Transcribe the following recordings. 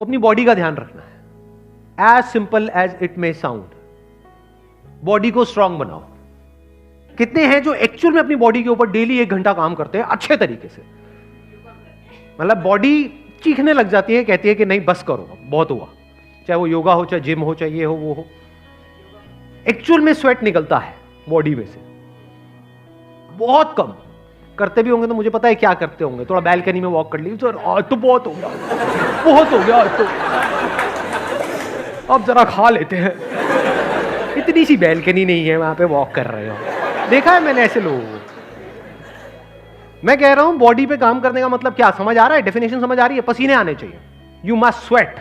अपनी बॉडी का ध्यान रखना है, as simple as it may sound. Body को स्ट्रांग बनाओ। कितने हैं जो एक्चुअल में अपनी बॉडी के ऊपर डेली 1 घंटा काम करते हैं अच्छे तरीके से? मतलब बॉडी चीखने लग जाती है, कहती है कि नहीं बस करो, बहुत हुआ। चाहे वो योगा हो, चाहे जिम हो, चाहे ये हो वो हो। एक्चुअल में स्वेट निकलता है बॉडी में से, बहुत कम। करते भी होंगे तो मुझे पता है क्या करते होंगे, थोड़ा बैल्कनी में वॉक कर ली, तो बहुत हो गया, बहुत हो गया, तो अब जरा खा लेते हैं। इतनी सी बैल्कनी नहीं है, वहां पे वॉक कर रहे हो। देखा है मैंने ऐसे लोगों को। मैं कह रहा हूं बॉडी पे काम करने का मतलब क्या, समझ आ रहा है? डेफिनेशन समझ आ रही है? पसीने आने चाहिए, यू मस्ट स्वेट।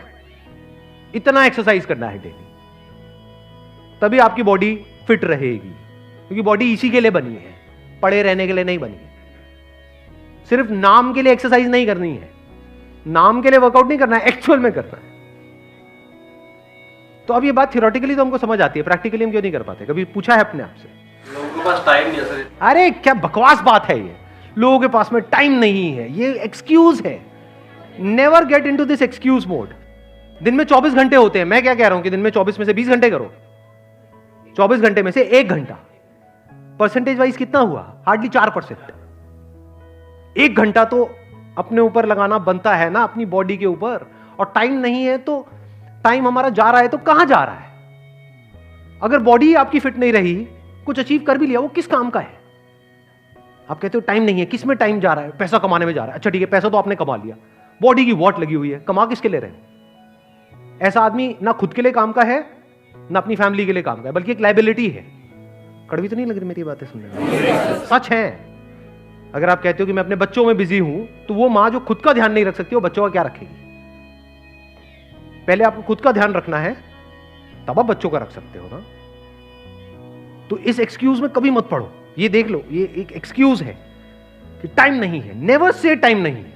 इतना एक्सरसाइज करना है डेली, तभी आपकी बॉडी फिट रहेगी। क्योंकि बॉडी इसी के लिए बनी है, पड़े रहने के लिए नहीं बनी है। सिर्फ नाम के लिए एक्सरसाइज नहीं करनी है, नाम के लिए वर्कआउट नहीं करना है, एक्चुअल में करना है। तो अब ये बात थियोरेटिकली तो हमको समझ आती है, प्रैक्टिकली हम क्यों नहीं कर पाते? कभी पूछा है अपने आप से? लोगों के पास टाइम नहीं है सर। अरे क्या बकवास बात है ये, लोगों के पास में टाइम नहीं है, ये एक्सक्यूज है। Never get into this excuse mode. दिन में 24 घंटे होते हैं। मैं क्या कह रहा हूं कि दिन में 24 में से 20 घंटे करो, 24 घंटे में से 1 घंटा। परसेंटेज वाइज कितना हुआ? हार्डली 4%। 1 घंटा तो अपने ऊपर लगाना बनता है ना, अपनी बॉडी के ऊपर। और टाइम नहीं है तो टाइम हमारा जा रहा है तो कहां जा रहा है? अगर बॉडी आपकी फिट नहीं रही, कुछ अचीव कर भी लिया, वो किस काम का है? आप कहते हो टाइम नहीं है, किस में टाइम जा रहा है? पैसा कमाने में जा रहा है। अच्छा ठीक है, पैसा तो आपने कमा लिया, बॉडी की वॉट लगी हुई है, कमा किसके लिए रहे? ऐसा आदमी ना खुद के लिए काम का है, ना अपनी फैमिली के लिए काम का है, बल्कि एक लाइबिलिटी है। कड़वी तो नहीं लग रही मेरी बातें सुनने में? सच है। अगर आप कहते हो कि मैं अपने बच्चों में बिजी हूं, तो वो मां जो खुद का ध्यान नहीं रख सकती, वो बच्चों का क्या रखेगी? पहले आपको खुद का ध्यान रखना है, तब आप बच्चों का रख सकते हो ना। तो इस एक्सक्यूज में कभी मत पड़ो। ये देख लो, ये एक एक्सक्यूज है कि टाइम नहीं है। नेवर से टाइम नहीं है।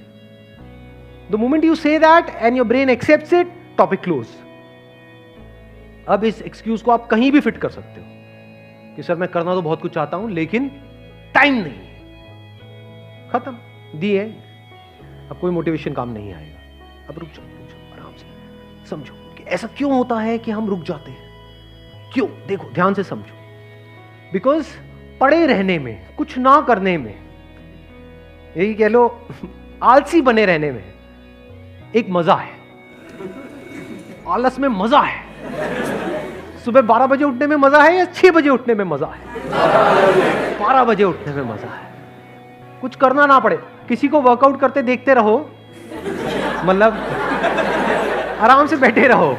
The moment you say that and your brain accepts it, topic close. अब इस एक्सक्यूज को आप कहीं भी फिट कर सकते हो कि सर मैं करना तो बहुत कुछ चाहता हूं, लेकिन टाइम नहीं है। खत्म, दी है। अब कोई मोटिवेशन काम नहीं आएगा। अब रुक जाओ, आराम से समझो कि ऐसा क्यों होता है कि हम रुक जाते हैं। क्यों? देखो, ध्यान से समझो। बिकॉज पड़े रहने में, कुछ ना करने में, यही कह लो आलसी बने रहने में एक मजा है। आलस में मजा है। सुबह 12 बजे उठने में मजा है या 6 बजे उठने में मजा है? 12 बजे उठने में मजा है। कुछ करना ना पड़े, किसी को वर्कआउट करते देखते रहो, मतलब आराम से बैठे रहो।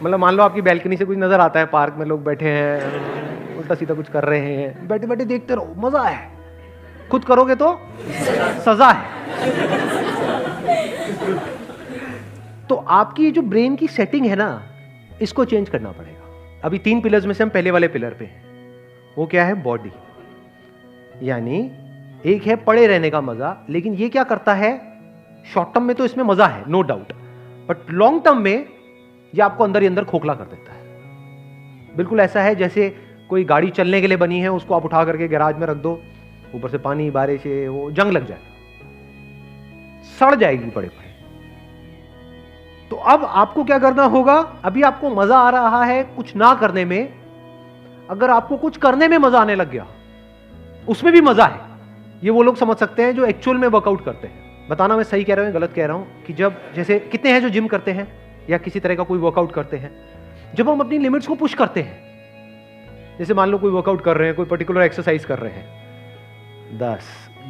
मतलब मान लो आपकी बैल्कनी से कुछ नजर आता है, पार्क में लोग बैठे हैं, उल्टा सीधा कुछ कर रहे हैं, बैठे बैठे देखते रहो, मजा है। खुद करोगे तो सजा है। तो आपकी जो ब्रेन की सेटिंग है ना, इसको चेंज करना पड़ेगा। अभी 3 पिलर्स में से हम पहले वाले पिलर पे हैं। वो क्या है? बॉडी। यानी एक है पड़े रहने का मजा, लेकिन ये क्या करता है? शॉर्ट टर्म में तो इसमें मजा है, no doubt, but long term में ये आपको अंदर ही अंदर खोखला कर देता है। बिल्कुल ऐसा है जैसे कोई गाड़ी चलने के लिए बनी है, उसको आप उठा करके गैराज में रख दो, ऊपर से पानी बारिश से वो जंग लग जाएगा, सड़ जाएगी पड़े पड़े। तो अब आपको क्या करना होगा? अभी आपको मजा आ रहा है कुछ ना करने में, अगर आपको कुछ करने में मजा आने लग गया, उसमें भी मजा है। ये वो लोग समझ सकते हैं जो एक्चुअल में वर्कआउट करते हैं। बताना मैं सही कह रहा हूं गलत कह रहा हूं? कि जब जैसे कितने हैं जो जिम करते हैं या किसी तरह का कोई वर्कआउट करते हैं, जब हम अपनी लिमिट्स को पुश करते हैं, जैसे मान लो कोई वर्कआउट कर रहे हैं, कोई पर्टिकुलर एक्सरसाइज कर रहे हैं, 10,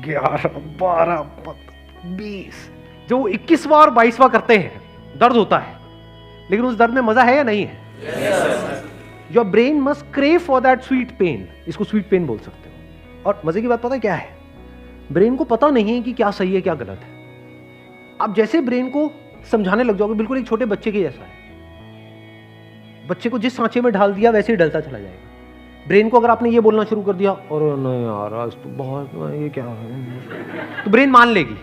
11, 12, 20, जो 21वां और 22वां करते हैं, दर्द होता है, लेकिन उस दर्द में मजा है या नहीं है? Your brain must crave for that sweet pain. इसको स्वीट पेन बोल सकते हो। और मजे की बात पता है क्या है? ब्रेन को पता नहीं है कि क्या सही है क्या गलत है। आप जैसे ब्रेन को समझाने लग जाओगे, बिल्कुल एक छोटे बच्चे के जैसा है। बच्चे को जिस सांचे में ढाल दिया वैसे ही डलता चला जाएगा। ब्रेन को अगर आपने ये बोलना शुरू कर दिया, और नहीं यार आज तो बहुत, ये क्या है, तो ब्रेन मान लेगी।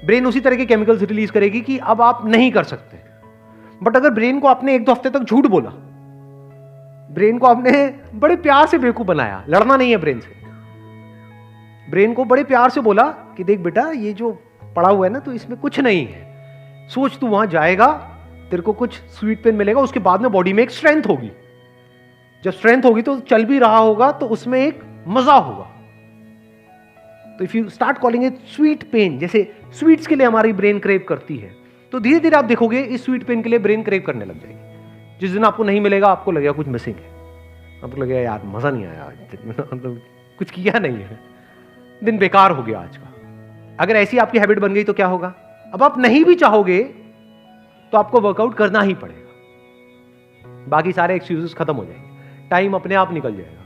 ब्रेन उसी तरह के केमिकल्स रिलीज करेगी कि अब आप नहीं कर सकते। बट अगर ब्रेन को आपने 1-2 हफ्ते तक झूठ बोला, ब्रेन को आपने बड़े प्यार से बेवकूफ बनाया, लड़ना नहीं है ब्रेन से, ब्रेन को बड़े प्यार से बोला कि देख बेटा ये जो पड़ा हुआ है ना, तो इसमें कुछ नहीं है, सोच, तू वहां जाएगा, तेरे को कुछ स्वीट पेन मिलेगा, उसके बाद में बॉडी में एक स्ट्रेंथ होगी। जब स्ट्रेंथ होगी तो चल भी रहा होगा, तो उसमें एक मजा होगा। तो if you start calling it sweet pain, जैसे स्वीट्स के लिए हमारी ब्रेन क्रेव करती है, तो धीरे धीरे आप देखोगे इस स्वीट पेन के लिए ब्रेन क्रेव करने लग जाएगी। जिस दिन आपको नहीं मिलेगा, आपको लगेगा कुछ मिसिंग है, आपको लगेगा यार मजा नहीं आया आज, मतलब कुछ किया नहीं है, दिन बेकार हो गया आज का। अगर ऐसी आपकी हैबिट बन गई तो क्या होगा? अब आप नहीं भी चाहोगे तो आपको वर्कआउट करना ही पड़ेगा, बाकी सारे एक्सक्यूजेस खत्म हो जाएंगे, टाइम अपने आप निकल जाएगा।